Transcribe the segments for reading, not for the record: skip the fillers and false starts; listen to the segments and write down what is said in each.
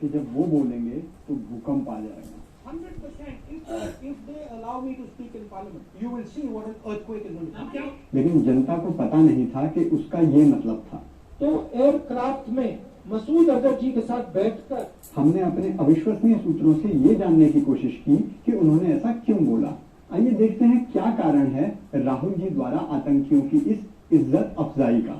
कि जब वो बोलेंगे तो भूकंप आ जाएगा। 100%. If they allow me to speak in parliament, you will see what an earthquake is going to be. लेकिन जनता को पता नहीं था कि उसका ये मतलब था। तो एयरक्राफ्ट में मसूद अजहर जी के साथ बैठकर हमने अपने अविश्वसनीय सूत्रों से ये जानने की कोशिश की कि उन्होंने ऐसा क्यों बोला। आइए देखते हैं क्या कारण है राहुल जी द्वारा आतंकियों की इस इज्जत अफजाई का।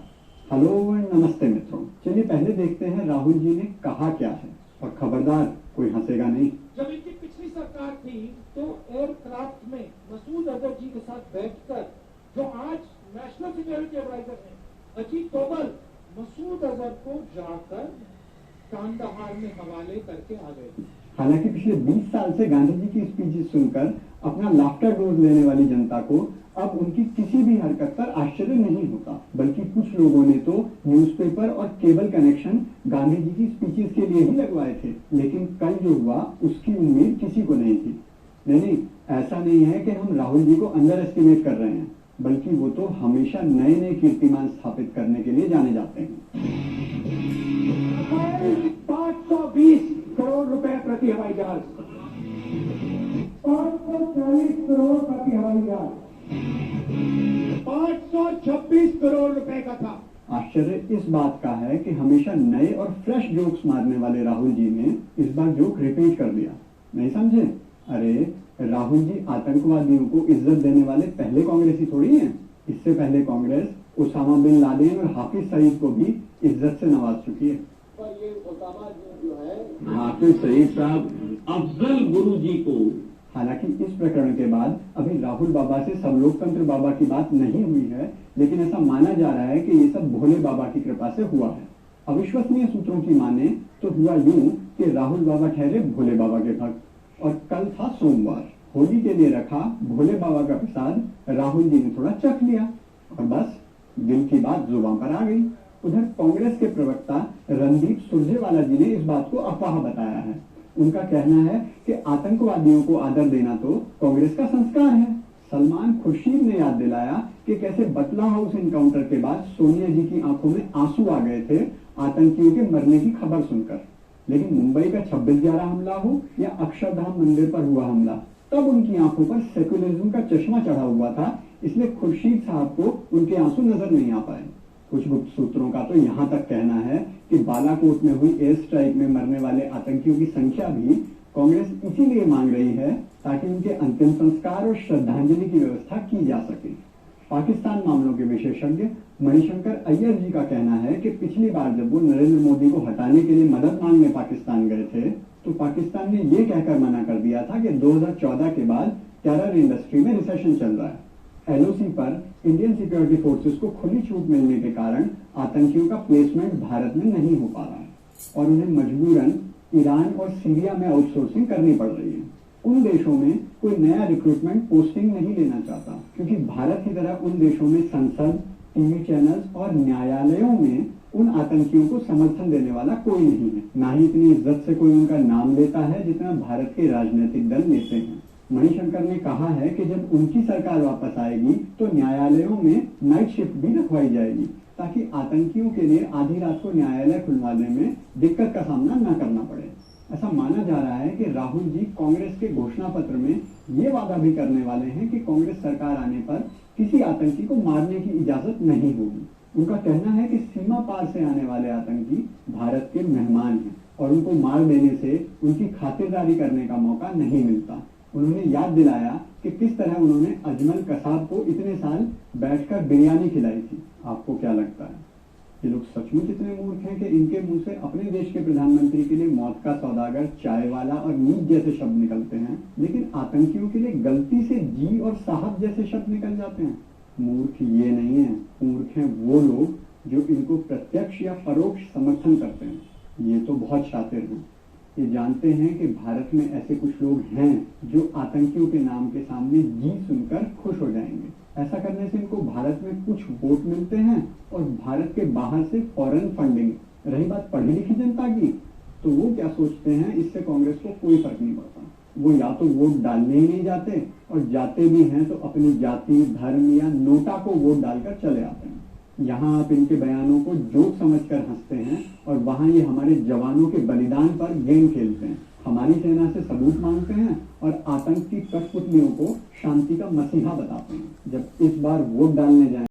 हेलो एंड नमस्ते मित्रों, चलिए पहले देखते हैं राहुल जी ने कहा क्या है, और खबरदार कोई हंसेगा नहीं। जब इनकी पिछली सरकार थी तो एयरक्राफ्ट में मसूद अजहर जी के साथ बैठकर, जो आज नेशनल सिक्योरिटी एडवाइजर हैं, अजीत डोभाल मसूद अजहर को जाकर कांदाहार में हवाले करके आ गए। हालांकि पिछले 20 साल से गांधी जी की स्पीचेस सुनकर अपना लाफ्टर डोज लेने वाली जनता को अब उनकी किसी भी हरकत पर आश्चर्य नहीं होता, बल्कि कुछ लोगों ने तो न्यूज़पेपर और केबल कनेक्शन गांधी जी की स्पीचेस के लिए ही लगवाए थे। लेकिन कल जो हुआ उसकी उम्मीद किसी को नहीं थी। नहीं, ऐसा नहीं है कि हम राहुल जी को अंडर एस्टिमेट कर रहे हैं, बल्कि वो तो हमेशा नए नए कीर्तिमान स्थापित करने के लिए जाने जाते हैं। 520 करोड़ रुपए प्रति हवाई जहाज, 540 करोड़ प्रति हवाई जहाज, 526 करोड़ रुपए का था। आश्चर्य इस बात का है कि हमेशा नए और फ्रेश जोक्स मारने वाले राहुल जी ने इस बार जोक रिपीट कर दिया। नहीं समझे? अरे राहुल जी आतंकवादियों को इज्जत देने वाले पहले कांग्रेसी थोड़ी हैं। इससे पहले कांग्रेस उसामा बिन लादेन और हाफिज सईद को भी इज्जत से नवाज चुकी है। पर ये उसामा जो है, हाफिज सईद साहब अफजल गुरु जी को। हालांकि इस प्रकरण के बाद अभी राहुल बाबा से सब लोकतंत्र बाबा की बात नहीं हुई है, लेकिन ऐसा माना जा रहा है कि ये सब भोले बाबा की कृपा से हुआ है। अविश्वसनीय सूत्रों की माने तो हुआ यूं कि राहुल बाबा ठहरे भोले बाबा के भक्त, और कल था सोमवार। होली के लिए रखा भोले बाबा का प्रसाद राहुल जी ने थोड़ा चख लिया और बस दिल की बात जुबान पर आ गई। उधर कांग्रेस के प्रवक्ता रणदीप सुरजेवाला जी ने इस बात को अफवाह बताया है। उनका कहना है कि आतंकवादियों को आदर देना तो कांग्रेस का संस्कार है। सलमान खुर्शीद ने याद दिलाया कि कैसे बटला हाउस एनकाउंटर के बाद सोनिया जी की आंखों में आंसू आ गए थे आतंकियों के मरने की खबर सुनकर। लेकिन मुंबई का 26/11 हमला हो या अक्षरधाम मंदिर पर हुआ हमला, तब उनकी आंखों पर सेक्युलरिज्म का चश्मा चढ़ा हुआ था, इसलिए खुर्शीद साहब को उनके आंसू नजर नहीं आ पाए। कुछ गुप्त सूत्रों का तो यहाँ तक कहना है कि बालाकोट में हुई एयर स्ट्राइक में मरने वाले आतंकियों की संख्या भी कांग्रेस इसीलिए मांग रही है ताकि उनके अंतिम संस्कार और श्रद्धांजलि की व्यवस्था की जा सके। पाकिस्तान मामलों के विशेषज्ञ मणिशंकर अय्यर जी का कहना है कि पिछली बार जब वो नरेंद्र मोदी को हटाने के लिए मदद मांगने पाकिस्तान गए थे तो पाकिस्तान ने ये कहकर मना कर दिया था कि 2014 के बाद टेरर इंडस्ट्री में रिसेशन चल रहा है। एलओसी पर इंडियन सिक्योरिटी फोर्सेस को खुली छूट मिलने के कारण आतंकियों का प्लेसमेंट भारत में नहीं हो पा रहा है और उन्हें मजबूरन ईरान और सीरिया में आउटसोर्सिंग करनी पड़ रही है। उन देशों में कोई नया रिक्रूटमेंट पोस्टिंग नहीं लेना चाहता, क्योंकि भारत की तरह उन देशों में संसद, टीवी चैनल्स और न्यायालयों में उन आतंकियों को समर्थन देने वाला कोई नहीं है। ना ही इतनी इज्जत से कोई उनका नाम लेता है जितना भारत के राजनीतिक दल लेते हैं। मणिशंकर ने कहा है कि जब उनकी सरकार वापस आएगी तो न्यायालयों में नाइट शिफ्ट भी रखवाई जाएगी ताकि आतंकियों के लिए आधी रात को न्यायालय खुलवाने में दिक्कत का सामना न करना पड़े। ऐसा माना जा रहा है कि राहुल जी कांग्रेस के घोषणा पत्र में ये वादा भी करने वाले हैं कि कांग्रेस सरकार आने पर किसी आतंकी को मारने की इजाजत नहीं होगी। उनका कहना है कि सीमा पार से आने वाले आतंकी भारत के मेहमान हैं और उनको मार देने से उनकी खातिरदारी करने का मौका नहीं मिलता। उन्होंने याद दिलाया कि किस तरह उन्होंने अजमल कसाब को इतने साल बैठकर बिरयानी खिलाई थी। आपको क्या लगता है, ये लोग सचमुच इतने मूर्ख हैं कि इनके मुंह से अपने देश के प्रधानमंत्री के लिए मौत का सौदागर, चाय वाला और नीच जैसे शब्द निकलते हैं, लेकिन आतंकियों के लिए गलती से जी और साहब जैसे शब्द निकल जाते हैं? मूर्ख ये नहीं है, मूर्ख हैं वो लोग जो इनको प्रत्यक्ष या परोक्ष समर्थन करते हैं। ये तो बहुत शातिर हैं, ये जानते हैं कि भारत में ऐसे कुछ लोग हैं जो आतंकियों के नाम के सामने जी सुनकर खुश हो जाएंगे। ऐसा करने से इनको भारत में कुछ वोट मिलते हैं और भारत के बाहर से फॉरेन फंडिंग। रही बात पढ़ी लिखी जनता की, तो वो क्या सोचते हैं, इससे कांग्रेस को कोई फर्क नहीं पड़ता। वो या तो वोट डालने ही नहीं जाते और जाते भी हैं तो अपनी जाति, धर्म या नोटा को वोट डालकर चले आते हैं। यहाँ आप इनके बयानों को जोक समझकर हंसते हैं और वहाँ ये हमारे जवानों के बलिदान पर गेम खेलते हैं, हमारी सेना से सबूत मांगते हैं और आतंक की कठपुतलियों को शांति का मसीहा बताते हैं। जब इस बार वोट डालने जाए